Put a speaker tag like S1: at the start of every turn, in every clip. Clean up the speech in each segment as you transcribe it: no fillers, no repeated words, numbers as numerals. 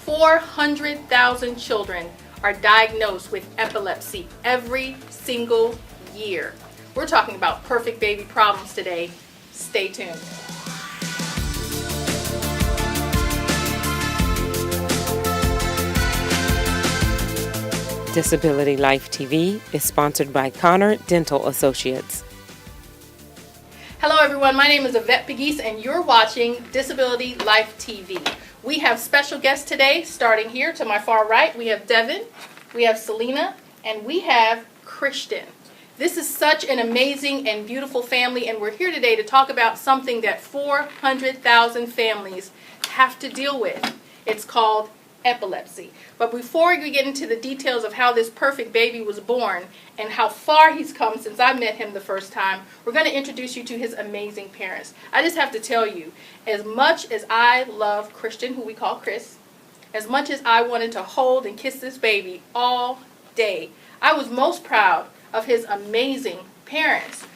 S1: 400,000 children are diagnosed with epilepsy every single year. We're talking about perfect baby problems today. Stay tuned.
S2: Disability Life TV is sponsored by Connor Dental Associates.
S1: Hello everyone, my name is Yvette Pegues and you're watching Disability Life TV. We have special guests today, starting here to my far right. We have Devin, we have Selena, and we have Christian. This is such an amazing and beautiful family, and we're here today to talk about something that 400,000 families have to deal with. It's called epilepsy. But before we get into the details of how this perfect baby was born and how far he's come since I met him the first time, we're going to introduce you to his amazing parents. I just have to tell you, as much as I love Christian, who we call Chris, as much as I wanted to hold and kiss this baby all day, I was most proud of his amazing parents.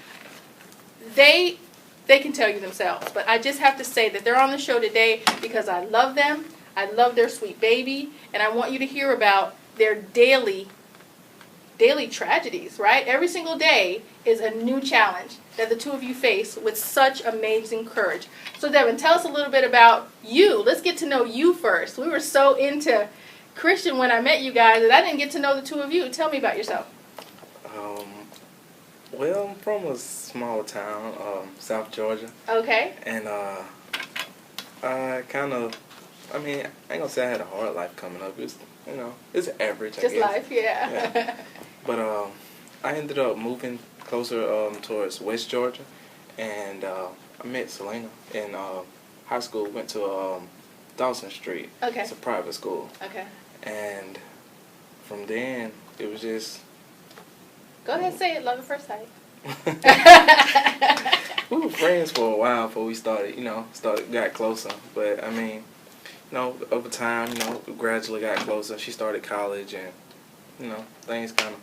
S1: They can tell you themselves, but I just have to say that they're on the show today because I love them. I love their sweet baby, and I want you to hear about their daily tragedies, right? Every single day is a new challenge that the two of you face with such amazing courage. So Devin, tell us a little bit about you. Let's get to know you first. We were so into Christian when I met you guys that I didn't get to know the two of you. Tell me about yourself.
S3: Well, I'm from a small town, South Georgia.
S1: Okay.
S3: And I ain't gonna say I had a hard life coming up. It's, it's average, I guess.
S1: Just life, yeah.
S3: But I ended up moving closer towards West Georgia, and I met Selena in high school. Went to Dawson Street.
S1: Okay.
S3: It's a private school.
S1: Okay.
S3: And from then, it was just...
S1: Go ahead and say it, love at first sight.
S3: We were friends for a while before we got closer. But, over time, we gradually got closer. She started college, and, things kind of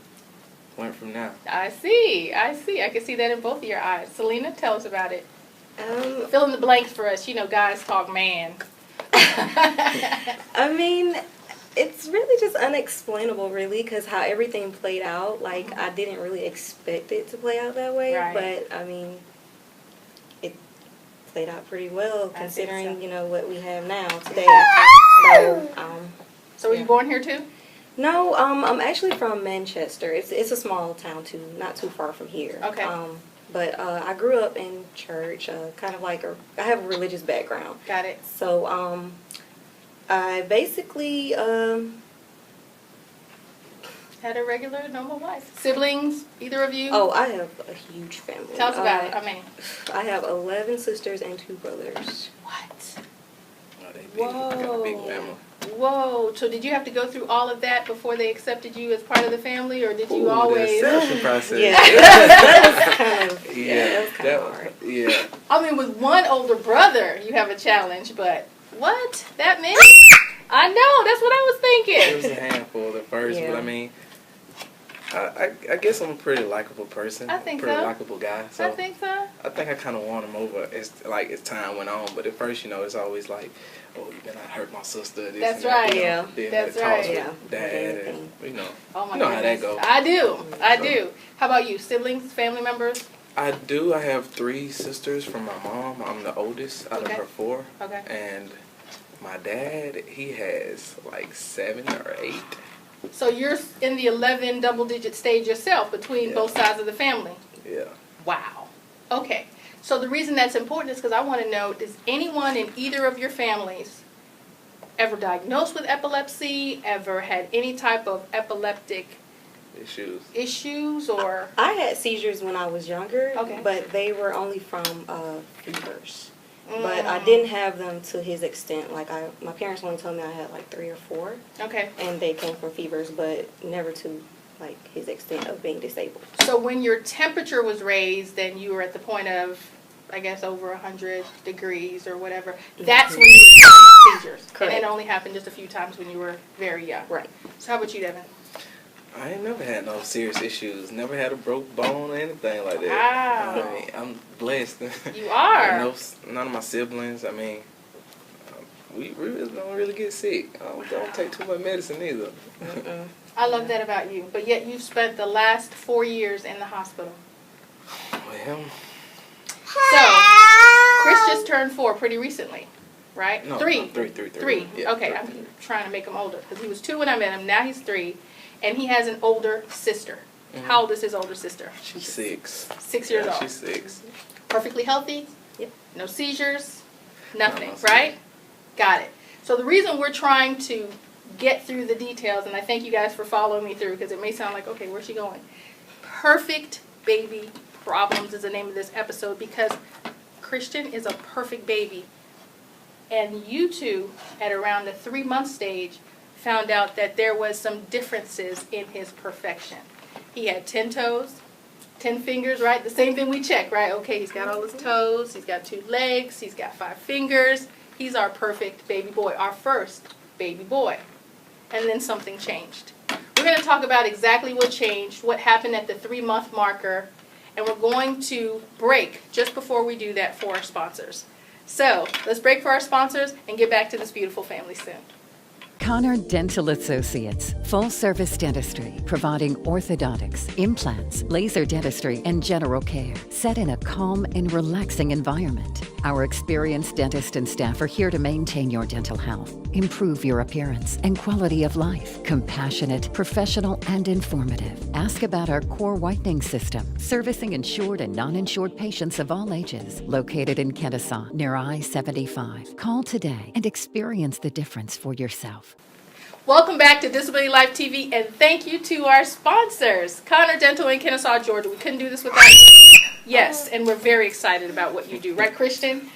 S3: went from there.
S1: I see. I can see that in both of your eyes. Selena, tell us about it. Fill in the blanks for us. Guys talk man.
S4: It's really just unexplainable, really, because how everything played out. Like, I didn't really expect it to play out that way.
S1: Right.
S4: But, it played out pretty well, considering, what we have now today.
S1: So were you born here, too?
S4: No, I'm actually from Manchester. It's a small town, too, not too far from here.
S1: Okay.
S4: But I grew up in church, kind of like I have a religious background.
S1: Got it.
S4: So, I basically
S1: had a regular, normal life. Siblings, either of you?
S4: Oh, I have a huge family.
S1: Tell us about it.
S4: I have 11 sisters and 2 brothers.
S1: What?
S3: Oh, they got a big family.
S1: Whoa. So did you have to go through all of that before they accepted you as part of the family, or did you always...
S3: The acceptance process.
S4: Yeah, that was kind of, that was kind of hard.
S3: Yeah.
S1: With one older brother, you have a challenge, but what? That many? I know, that's what I was thinking.
S3: It was a handful at first,
S4: Yeah.
S3: but I guess I'm a pretty likable person.
S1: I think
S3: pretty
S1: so.
S3: likable guy. So
S1: I think so.
S3: I think I kind of won him over as time went on. But at first, it's always like, oh, you better not hurt my sister. This
S1: That's
S3: and that,
S1: right.
S4: Yeah.
S3: Then
S1: That's
S3: it talks
S1: right.
S3: with Dad, and
S1: Oh my
S3: you know how that
S1: goodness.
S3: goes.
S1: I do. How about you? Siblings, family members?
S3: I do. I have 3 sisters from my mom. I'm the oldest out of her 4.
S1: Okay.
S3: And my dad, he has like 7 or 8.
S1: So you're in the 11 double-digit stage yourself between both sides of the family?
S3: Yeah.
S1: Wow. Okay. So the reason that's important is because I want to know, does anyone in either of your families ever diagnosed with epilepsy, ever had any type of epileptic issues or...
S4: I had seizures when I was younger,
S1: Okay.
S4: but they were only from fevers. But I didn't have them to his extent. Like, my parents only told me I had like 3 or 4.
S1: Okay.
S4: And they came from fevers, but never to like his extent of being disabled.
S1: So when your temperature was raised, then you were at the point of, I guess, over 100 degrees or whatever. That's when you were having seizures.
S4: Correct.
S1: And it only happened just a few times when you were very young.
S4: Right.
S1: So how about you, Devin?
S3: I ain't never had no serious issues. Never had a broke bone or anything like that.
S1: Wow.
S3: I'm blessed.
S1: You are.
S3: None of my siblings. we really don't really get sick. Don't take too much medicine either.
S1: I love that about you. But yet you've spent the last 4 years in the hospital.
S3: Well,
S1: So, Chris just turned 4 pretty recently, right?
S3: no,
S1: Three.
S3: Three. Yeah,
S1: Okay, I'm trying to make him older because he was 2 when I met him. Now he's 3, and he has an older sister. How old is his older sister?
S3: She's 6.
S1: 6 years old.
S3: She's 6.
S1: Perfectly healthy.
S4: Yep.
S1: No seizures. Nothing.
S3: No
S1: Right? Got it. So the reason we're trying to get through the details, and I thank you guys for following me through because it may sound like, okay, where's she going? Perfect baby problems is the name of this episode because Christian is a perfect baby. And you two, at around the 3-month stage, found out that there was some differences in his perfection. He had 10 toes, 10 fingers, right? The same thing we check, right? Okay, he's got all his toes, he's got 2 legs, he's got 5 fingers. He's our perfect baby boy, our first baby boy. And then something changed. We're going to talk about exactly what changed, what happened at the 3-month marker, and we're going to break just before we do that for our sponsors. So, let's break for our sponsors and get back to this beautiful family soon.
S5: Connor Dental Associates, full-service dentistry, providing orthodontics, implants, laser dentistry, and general care, set in a calm and relaxing environment. Our experienced dentist and staff are here to maintain your dental health, improve your appearance and quality of life. Compassionate, professional, and informative. Ask about our core whitening system, servicing insured and non-insured patients of all ages. Located in Kennesaw, near I-75. Call today and experience the difference for yourself.
S1: Welcome back to Disability Life TV, and thank you to our sponsors, Connor Dental in Kennesaw, Georgia. We couldn't do this without you. Yes, and we're very excited about what you do. Right, Christian?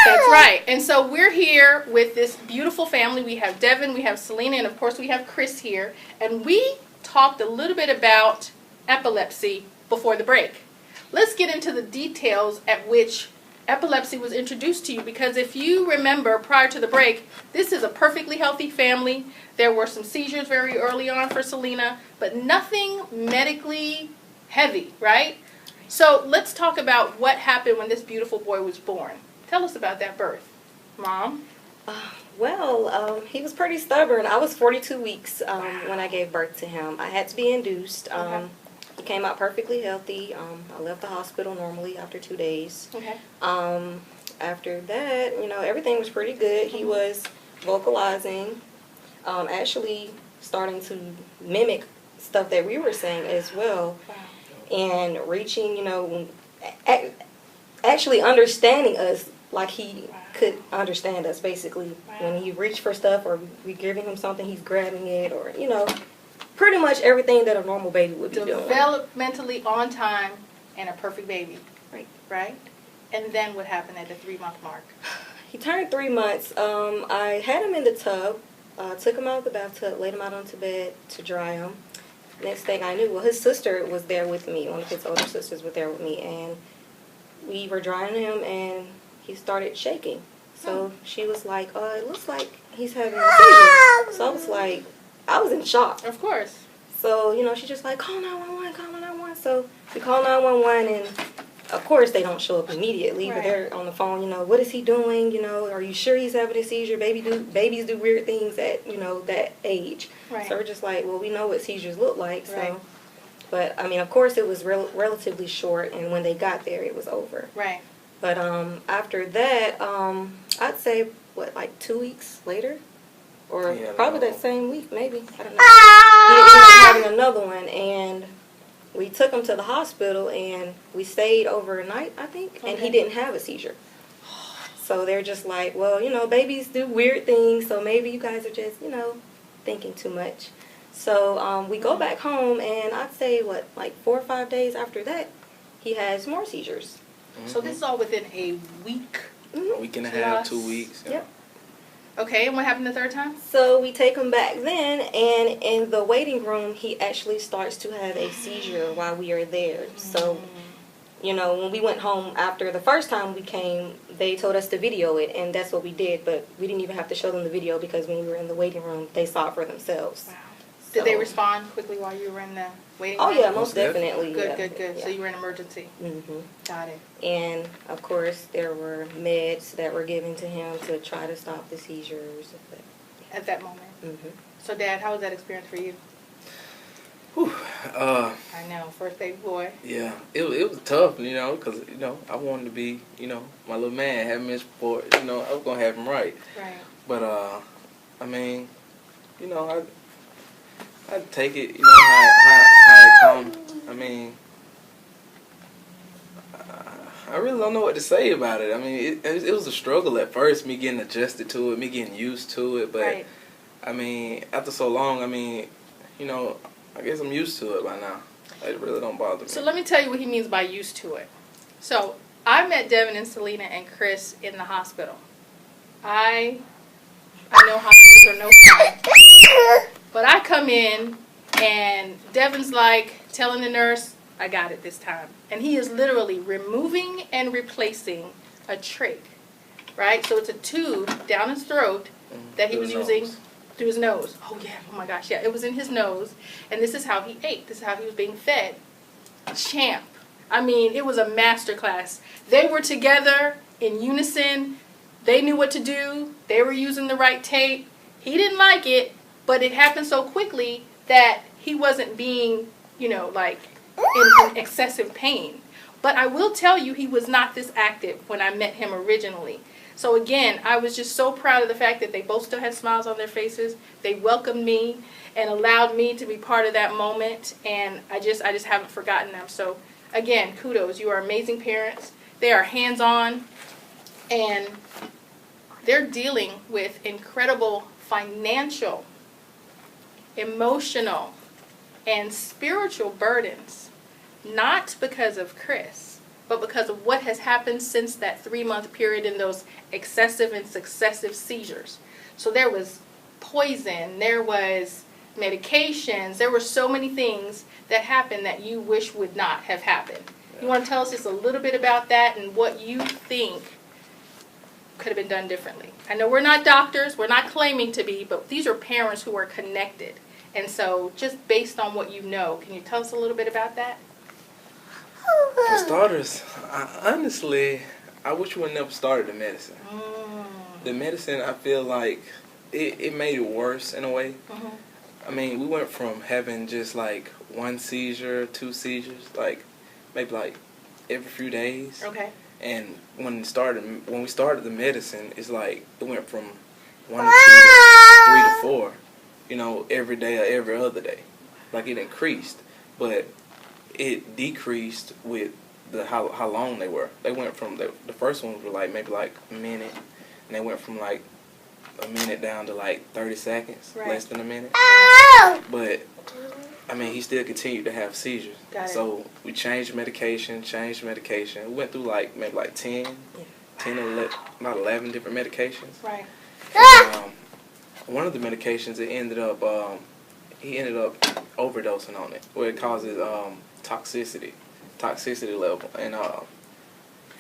S1: That's right. And so we're here with this beautiful family. We have Devin, we have Selena, and of course we have Chris here. And we talked a little bit about epilepsy before the break. Let's get into the details at which epilepsy was introduced to you, because if you remember prior to the break, this is a perfectly healthy family. There were some seizures very early on for Selena, but nothing medically heavy, right? So let's talk about what happened when this beautiful boy was born. Tell us about that birth, Mom.
S4: Well, he was pretty stubborn. I was 42 weeks when I gave birth to him. I had to be induced.
S1: Okay.
S4: He came out perfectly healthy. I left the hospital normally after 2 days.
S1: Okay.
S4: After that, everything was pretty good. He was vocalizing, actually starting to mimic stuff that we were saying as well.
S1: Wow.
S4: And reaching, actually understanding us like he could understand us, basically.
S1: Wow.
S4: When he reached for stuff or we giving him something, he's grabbing it, or, pretty much everything that a normal baby would be doing.
S1: Developmentally on time and a perfect baby.
S4: Right.
S1: Right? And then what happened at the 3-month mark?
S4: He turned 3 months. I had him in the tub, took him out of the bathtub, laid him out onto bed to dry him. Next thing I knew, his sister was there with me. One of his older sisters was there with me, and we were drying him, and he started shaking. So she was like, it looks like he's having a seizure. So I was in shock.
S1: Of course.
S4: So, she's just like, call 911, call 911. So we call 911, and of course they don't show up immediately, but they're on the phone, what is he doing? Are you sure he's having a seizure? Babies do weird things at, that age.
S1: Right.
S4: So we're just like, well, we know what seizures look like. So,
S1: Right.
S4: But, of course it was relatively short, and when they got there, it was over.
S1: Right.
S4: But after that, I'd say, 2 weeks later? Or probably that same week, maybe. I don't know. He ended up having another one, and we took him to the hospital, and we stayed overnight, I think, and he didn't have a seizure. So they're just like, well, babies do weird things, so maybe you guys are just, thinking too much. So we go back home, and I'd say, 4 or 5 days after that, he has more seizures.
S1: So this is all within a week?
S3: A week and a half, 2 weeks.
S4: Yep.
S1: Okay, and what happened the third time?
S4: So we take him back then, and in the waiting room, he actually starts to have a seizure while we are there. So, when we went home after the first time we came, they told us to video it, and that's what we did. But we didn't even have to show them the video because when we were in the waiting room, they saw it for themselves.
S1: Wow. Did they respond quickly while you were in the waiting room?
S4: Oh yeah, most definitely.
S1: Good,
S4: yeah.
S1: good, good.
S4: Yeah.
S1: So you were in emergency. Got it.
S4: And of course, there were meds that were given to him to try to stop the seizures.
S1: At that moment. So, Dad, how was that experience for you?
S3: Whew.
S1: I know, first baby boy.
S3: Yeah, it was tough, you know, because, you know, I wanted to be, you know, my little man, have him in support, you know, I was going to have him right.
S1: Right.
S3: But, I mean, you know, I'd take it, you know, how it come. I mean, I really don't know what to say about it. I mean, it was a struggle at first, me getting adjusted to it, me getting used to it. But,
S1: right.
S3: I mean, after so long, I mean, you know, I guess I'm used to it by now. It really don't bother me.
S1: So let me tell you what he means by used to it. So I met Devin and Selena and Chris in the hospital. I know hospitals are no fun. But I come in and Devin's like telling the nurse, I got it this time. And he is literally removing and replacing a trach, right? So it's a tube down his throat that he was using through his nose. Oh yeah, oh my gosh, yeah, it was in his nose. And this is how he ate. This is how he was being fed. Champ. I mean, it was a master class. They were together in unison. They knew what to do. They were using the right tape. He didn't like it, but it happened so quickly that he wasn't being, you know, like in excessive pain. But I will tell you, he was not this active when I met him originally. So again, I was just so proud of the fact that they both still had smiles on their faces. They welcomed me and allowed me to be part of that moment, and I just haven't forgotten them. So again, kudos. You are amazing parents. They are hands-on, and they're dealing with incredible financial, emotional, and spiritual burdens, not because of Chris, but because of what has happened since that 3-month period in those excessive and successive seizures. So there was poison, there was medications, there were so many things that happened that you wish would not have happened. You want to tell us just a little bit about that and what you think could have been done differently? I know we're not doctors, we're not claiming to be, but these are parents who are connected. And so just based on what you know, can you tell us a little bit about that?
S3: For starters, honestly, I wish we would never started the medicine. The medicine, I feel like, it made it worse in a way. I mean, we went from having just like 1 seizure, 2 seizures, like maybe like every few days.
S1: Okay.
S3: And when we started the medicine, it's like it went from 1 to 2 to 3 to 4, you know, every day or every other day. Like it increased, but it decreased with how long they were. They went from the first ones were like maybe like a minute, and they went from like a minute down to like 30 seconds, less than a minute. But I mean, he still continued to have seizures. So we changed medication. We went through like maybe like 10 or about 11 different medications.
S1: Right.
S3: And, one of the medications, he ended up overdosing on it, where it causes toxicity level, and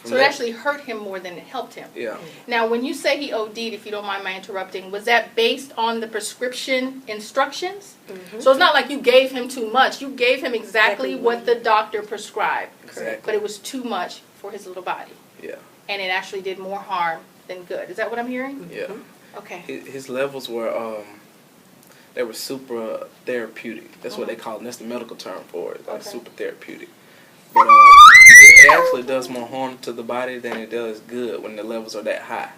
S1: so it actually hurt him more than it helped him.
S3: Yeah.
S1: Now, when you say he OD'd, if you don't mind my interrupting, was that based on the prescription instructions? So it's not like you gave him too much. You gave him exactly what the doctor prescribed.
S3: Exactly.
S1: But it was too much for his little body.
S3: Yeah.
S1: And it actually did more harm than good. Is that what I'm hearing?
S3: Yeah.
S1: Okay.
S3: His levels were they were super therapeutic. That's what they call it. And that's the medical term for it. Like super therapeutic. But it actually does more harm to the body than it does good when the levels are that high.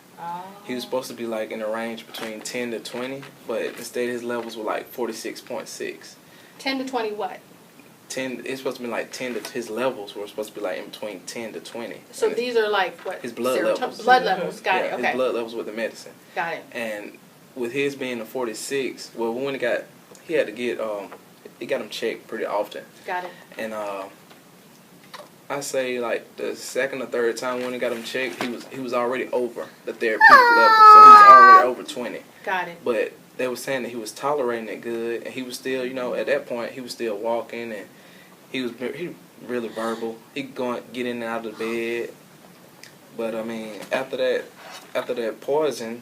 S3: He was supposed to be like in a range between 10 to 20, but instead his levels were like 46.6.
S1: 10 to 20 what?
S3: 10. It's supposed to be like 10 to his levels were supposed to be like in between 10 to 20.
S1: So these are like what?
S3: His blood levels.
S1: Blood levels. Got it. Okay.
S3: His blood levels with the medicine.
S1: Got it.
S3: And with his being a 46, well, when he had to get he got him checked pretty often.
S1: Got it.
S3: And I say like the second or third time when he got him checked, he was already over the therapeutic level, so he was already over 20.
S1: Got it.
S3: But they were saying that he was tolerating it good, and he was still, you know, at that point he was still walking, and he really verbal. He could get in and out of the bed. But I mean, after that poison,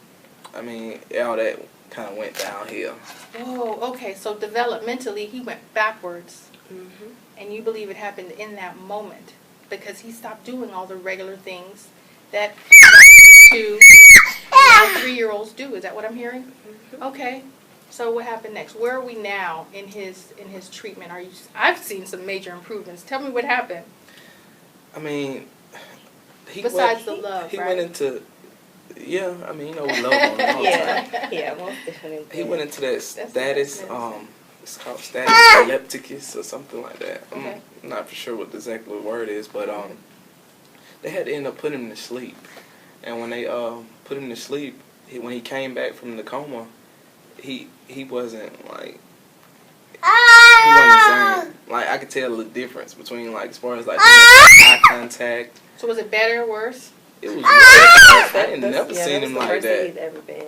S3: I mean, all that kind of went downhill.
S1: Oh, okay. So developmentally, he went backwards.
S4: Mm-hmm.
S1: And you believe it happened in that moment because he stopped doing all the regular things that 2 and 3-year-olds do. Is that what I'm hearing?
S4: Mm-hmm.
S1: Okay. So what happened next? Where are we now in his treatment? I've seen some major improvements. Tell me what happened.
S3: I mean,
S1: Besides the love,
S3: he
S1: right?
S3: went into, yeah. I mean, we love him all the time.
S4: Yeah, most definitely.
S3: He went into that status.
S1: medicine.
S3: It's called status epilepticus or something like that.
S1: Okay.
S3: I'm not for sure what exactly the word is, but they had to end up putting him to sleep. And when they put him to sleep, when he came back from the coma, he wasn't like he wasn't the same. Like I could tell the difference between like as far as like eye contact.
S1: So was it better or worse?
S3: It was. I ain't never seen him like that.
S4: He's ever been.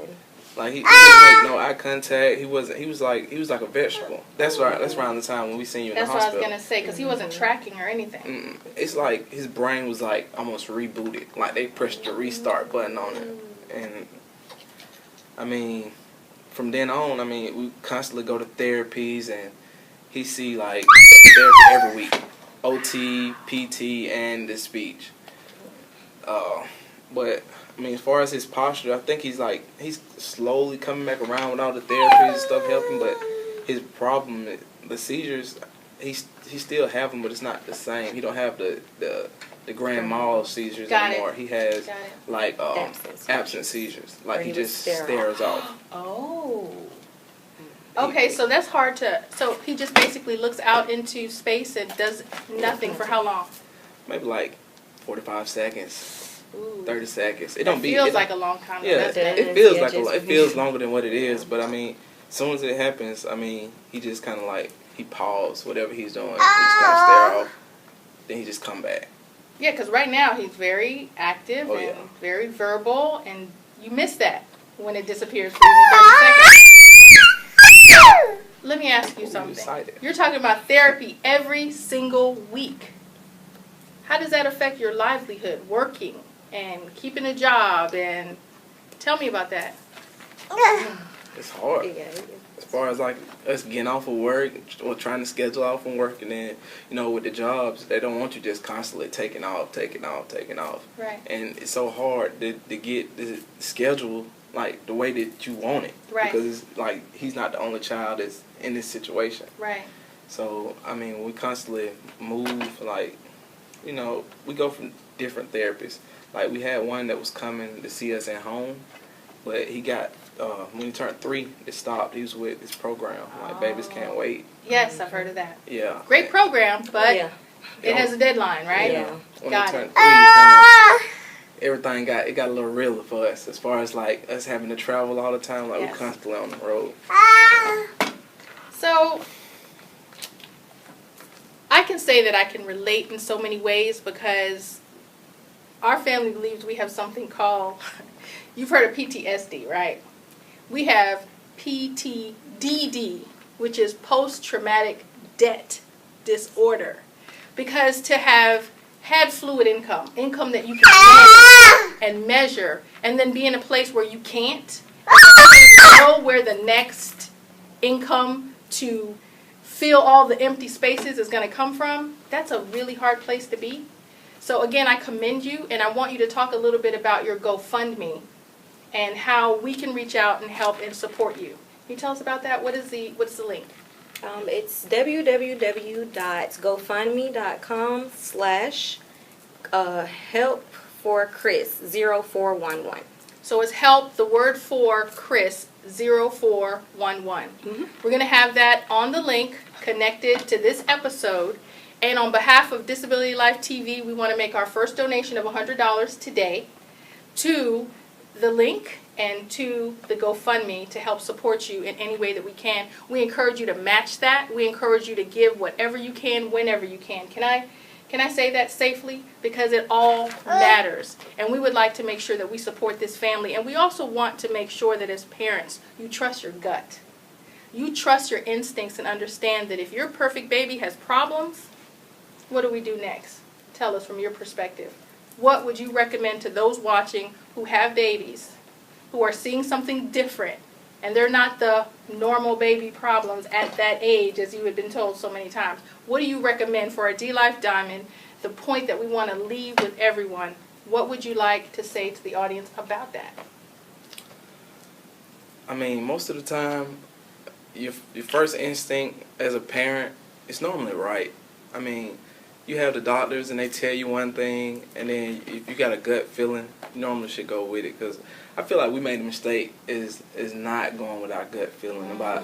S3: Like he didn't make no eye contact. He wasn't. He was like a vegetable. That's right. That's around the time when we seen you in
S1: That's
S3: the
S1: what I
S3: hospital.
S1: was gonna say because he wasn't tracking or anything.
S3: It's like his brain was like almost rebooted. Like they pressed the restart button on it, and I mean, from then on, I mean, we constantly go to therapies, and he see like therapy every week, OT, PT, and the speech. But I mean, as far as his posture, I think he's slowly coming back around with all the therapies and stuff helping. But his problem, the seizures, he still have them, but it's not the same. He don't have the grand mal seizures anymore. He has like absent seizures. Like he just stares off.
S1: Oh. Okay, so that's hard to. So he just basically looks out into space and does nothing for how long?
S3: Maybe like 45 seconds.
S1: Ooh.
S3: 30 seconds.
S1: It feels like a long time.
S3: Yeah, it feels like it feels longer than what it is. But I mean, as soon as it happens, I mean, he just kind of like he paused whatever he's doing. He just kind of stare off. Then he just come back.
S1: Yeah, because right now he's very active and very verbal, and you miss that when it disappears for even 30 seconds. Let me ask you something.
S3: Excited.
S1: You're talking about therapy every single week. How does that affect your livelihood, working and keeping a job? And tell me about that.
S3: It's hard. As far as like us getting off of work or trying to schedule off from work, and then with the jobs, they don't want you just constantly taking off.
S1: Right.
S3: And it's so hard to get the schedule like the way that you want it.
S1: Right.
S3: Because it's like he's not the only child that's in this situation.
S1: Right.
S3: So I mean, we constantly move like. We go from different therapists. Like, we had one that was coming to see us at home, but he got, when he turned 3, it stopped. He was with this program, like Babies Can't Wait.
S1: Yes, I've heard of that.
S3: Yeah.
S1: Great program, but it has a deadline, right?
S3: Yeah. When
S1: Got
S3: he turned
S1: it.
S3: 3, everything got a little realer for us as far as, like, us having to travel all the time. Like, we're constantly on the road.
S1: So I can say that I can relate in so many ways because our family believes we have something called, you've heard of PTSD, right? We have PTDD, which is post-traumatic debt disorder. Because to have had fluid income that you can manage and measure, and then be in a place where you can't, know where the next income to fill all the empty spaces is going to come from, that's a really hard place to be. So again, I commend you, and I want you to talk a little bit about your GoFundMe and how we can reach out and help and support you. Can you tell us about that? What's the link?
S4: It's www.gofundme.com/help4Chris0411.
S1: So it's help, the word for Chris, 0411. We're going to have that on the link connected to this episode. And on behalf of Disability Life TV, we want to make our first donation of $100 today to the link and to the GoFundMe to help support you in any way that we can. We encourage you to match that. We encourage you to give whatever you can, whenever you can. Can I say that safely? Because it all matters. And we would like to make sure that we support this family. And we also want to make sure that as parents, you trust your gut. You trust your instincts and understand that if your perfect baby has problems, what do we do next? Tell us from your perspective. What would you recommend to those watching who have babies, who are seeing something different, and they're not the normal baby problems at that age, as you had been told so many times. What do you recommend for a D-Life Diamond, the point that we want to leave with everyone? What would you like to say to the audience about that?
S3: I mean, most of the time, your first instinct as a parent is normally right. I mean, you have the doctors and they tell you one thing, and then if you got a gut feeling, you normally should go with it. Because I feel like we made a mistake is not going with our gut feeling about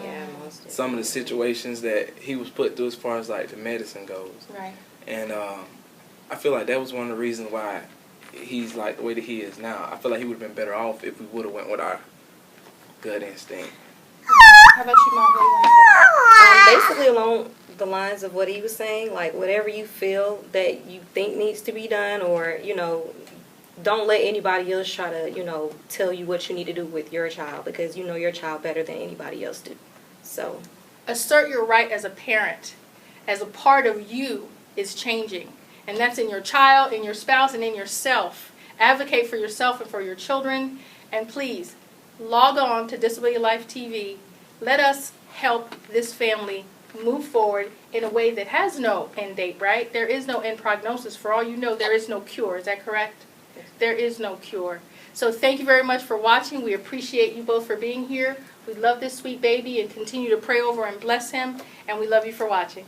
S3: some of the situations that he was put through as far as like the medicine goes.
S1: Right.
S3: And I feel like that was one of the reasons why he's like the way that he is now. I feel like he would have been better off if we would have went with our gut instinct.
S1: How about you, Mom? What do you want to say?
S4: Basically along the lines of what he was saying, like whatever you feel that you think needs to be done, or, you know, don't let anybody else try to, you know, tell you what you need to do with your child, because you know your child better than anybody else do. So
S1: assert your right as a parent, as a part of you is changing. And that's in your child, in your spouse, and in yourself. Advocate for yourself and for your children. And please, log on to Disability Life TV. Let us help this family move forward in a way that has no end date, right? There is no end prognosis. For all you know, there is no cure. Is that correct? There is no cure. So thank you very much for watching. We appreciate you both for being here. We love this sweet baby and continue to pray over and bless him. And we love you for watching.